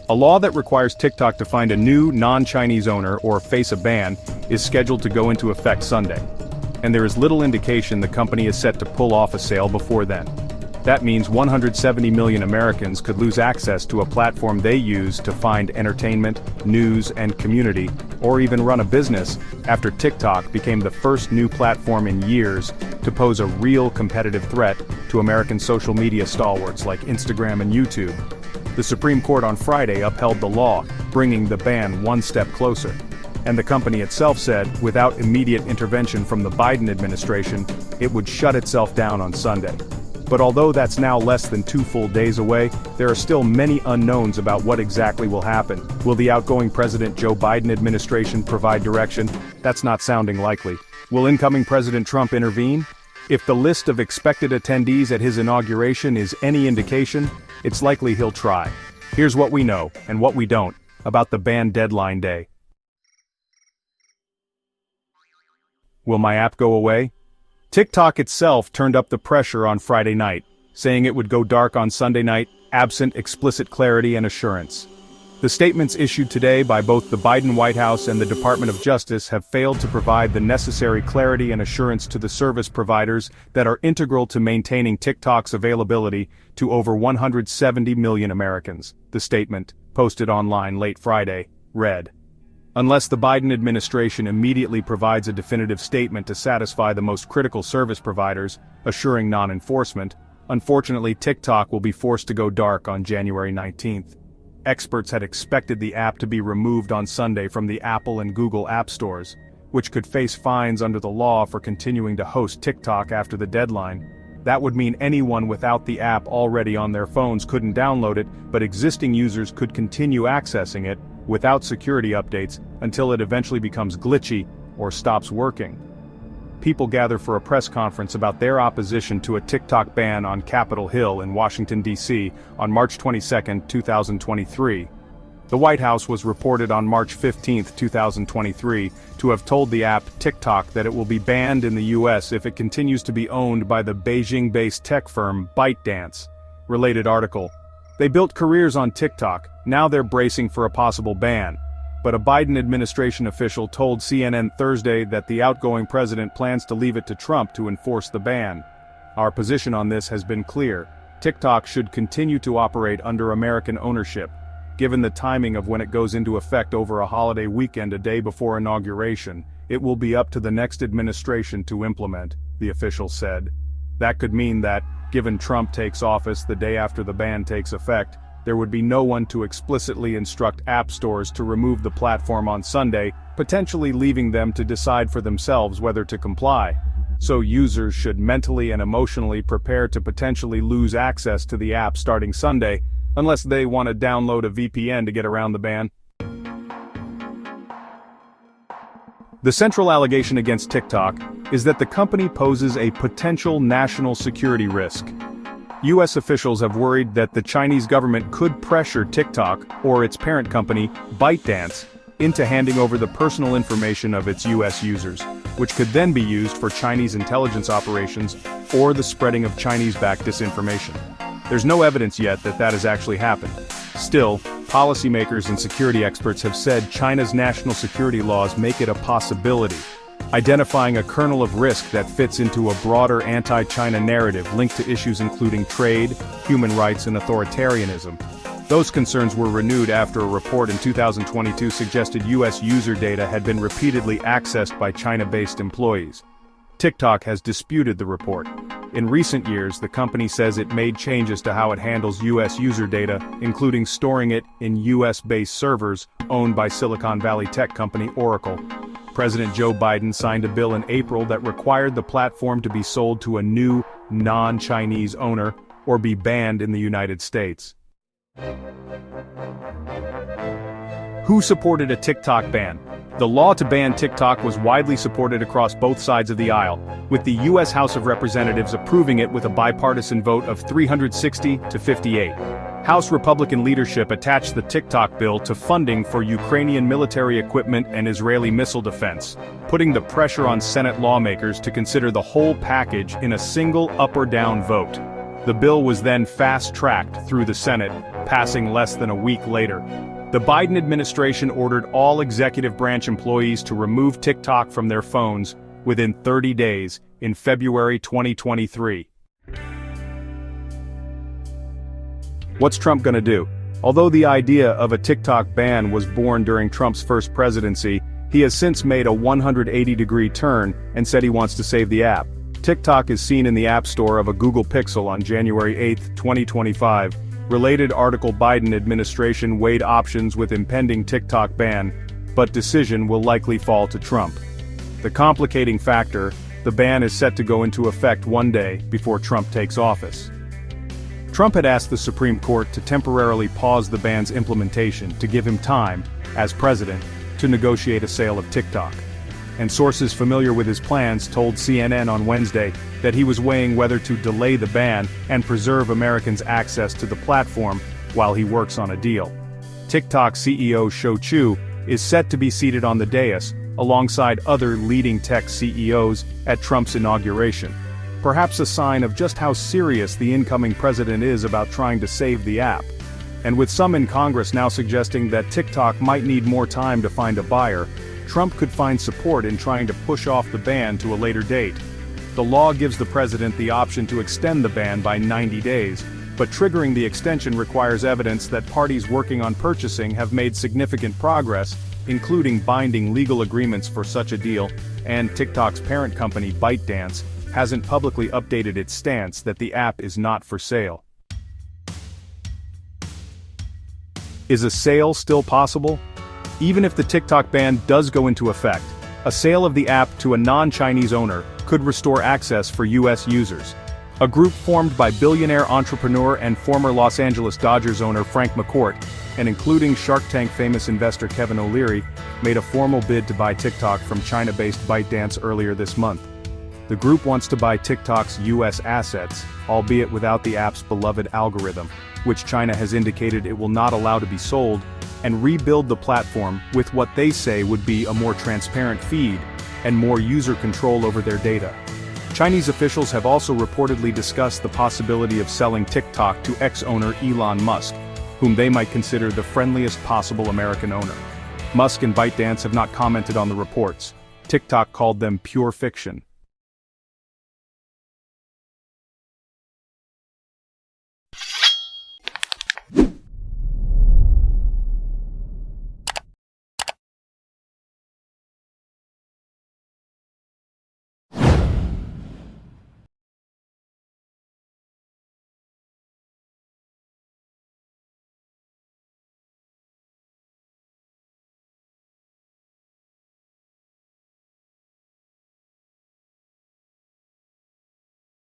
A law that requires TikTok to find a new, non-Chinese owner or face a ban is scheduled to go into effect Sunday. And there is little indication the company is set to pull off a sale before then. That means 170 million Americans could lose access to a platform they use to find entertainment, news, and community, or even run a business, after TikTok became the first new platform in years to pose a real competitive threat to American social media stalwarts like Instagram and YouTube. The Supreme Court on Friday upheld the law, bringing the ban one step closer. And the company itself said, without immediate intervention from the Biden administration, it would shut itself down on Sunday. But although that's now less than 2 full days away, there are still many unknowns about what exactly will happen. Will the outgoing President Joe Biden administration provide direction? That's not sounding likely. Will incoming President Trump intervene? If the list of expected attendees at his inauguration is any indication, it's likely he'll try. Here's what we know, and what we don't, about the ban deadline day. Will my app go away? TikTok itself turned up the pressure on Friday night, saying it would go dark on Sunday night, absent explicit clarity and assurance. The statements issued today by both the Biden White House and the Department of Justice have failed to provide the necessary clarity and assurance to the service providers that are integral to maintaining TikTok's availability to over 170 million Americans, the statement, posted online late Friday, read. Unless the Biden administration immediately provides a definitive statement to satisfy the most critical service providers, assuring non-enforcement, unfortunately TikTok will be forced to go dark on January 19th. Experts had expected the app to be removed on Sunday from the Apple and Google app stores, which could face fines under the law for continuing to host TikTok after the deadline. That would mean anyone without the app already on their phones couldn't download it, but existing users could continue accessing it, without security updates, until it eventually becomes glitchy, or stops working. People gather for a press conference about their opposition to a TikTok ban on Capitol Hill in Washington, D.C. on March 22, 2023. The White House was reported on March 15, 2023, to have told the app TikTok that it will be banned in the U.S. if it continues to be owned by the Beijing-based tech firm ByteDance. Related article. They built careers on TikTok, now they're bracing for a possible ban. But a Biden administration official told CNN Thursday that the outgoing president plans to leave it to Trump to enforce the ban. Our position on this has been clear. TikTok should continue to operate under American ownership. Given the timing of when it goes into effect over a holiday weekend a day before inauguration, it will be up to the next administration to implement, the official said. That could mean that, given Trump takes office the day after the ban takes effect, there would be no one to explicitly instruct app stores to remove the platform on Sunday, potentially leaving them to decide for themselves whether to comply. So users should mentally and emotionally prepare to potentially lose access to the app starting Sunday, unless they want to download a VPN to get around the ban. The central allegation against TikTok is that the company poses a potential national security risk. U.S. officials have worried that the Chinese government could pressure TikTok, or its parent company, ByteDance, into handing over the personal information of its U.S. users, which could then be used for Chinese intelligence operations or the spreading of Chinese-backed disinformation. There's no evidence yet that that has actually happened. Still, policymakers and security experts have said China's national security laws make it a possibility, identifying a kernel of risk that fits into a broader anti-China narrative linked to issues including trade, human rights, and authoritarianism. Those concerns were renewed after a report in 2022 suggested U.S. user data had been repeatedly accessed by China-based employees. TikTok has disputed the report. In recent years, the company says it made changes to how it handles U.S. user data, including storing it in U.S.-based servers owned by Silicon Valley tech company Oracle. President Joe Biden signed a bill in April that required the platform to be sold to a new, non-Chinese owner, or be banned in the United States. Who supported a TikTok ban? The law to ban TikTok was widely supported across both sides of the aisle, with the U.S. House of Representatives approving it with a bipartisan vote of 360 to 58. House Republican leadership attached the TikTok bill to funding for Ukrainian military equipment and Israeli missile defense, putting the pressure on Senate lawmakers to consider the whole package in a single up or down vote. The bill was then fast-tracked through the Senate, passing less than a week later. The Biden administration ordered all executive branch employees to remove TikTok from their phones within 30 days in February 2023. What's Trump gonna do? Although the idea of a TikTok ban was born during Trump's first presidency, he has since made a 180-degree turn and said he wants to save the app. TikTok is seen in the App Store of a Google Pixel on January 8, 2025. Related article: Biden administration weighed options with impending TikTok ban, but decision will likely fall to Trump. The complicating factor: the ban is set to go into effect one day before Trump takes office. Trump had asked the Supreme Court to temporarily pause the ban's implementation to give him time, as president, to negotiate a sale of TikTok. And sources familiar with his plans told CNN on Wednesday that he was weighing whether to delay the ban and preserve Americans' access to the platform while he works on a deal. TikTok CEO Shou Chew is set to be seated on the dais, alongside other leading tech CEOs at Trump's inauguration. Perhaps a sign of just how serious the incoming president is about trying to save the app. And with some in Congress now suggesting that TikTok might need more time to find a buyer, Trump could find support in trying to push off the ban to a later date. The law gives the president the option to extend the ban by 90 days, but triggering the extension requires evidence that parties working on purchasing have made significant progress, including binding legal agreements for such a deal, and TikTok's parent company ByteDance hasn't publicly updated its stance that the app is not for sale. Is a sale still possible? Even if the TikTok ban does go into effect, a sale of the app to a non-Chinese owner could restore access for US users. A group formed by billionaire entrepreneur and former Los Angeles Dodgers owner Frank McCourt, and including Shark Tank famous investor Kevin O'Leary, made a formal bid to buy TikTok from China-based ByteDance earlier this month. The group wants to buy TikTok's US assets, albeit without the app's beloved algorithm, which China has indicated it will not allow to be sold, and rebuild the platform with what they say would be a more transparent feed and more user control over their data. Chinese officials have also reportedly discussed the possibility of selling TikTok to ex-owner Elon Musk, whom they might consider the friendliest possible American owner. Musk and ByteDance have not commented on the reports. TikTok called them pure fiction.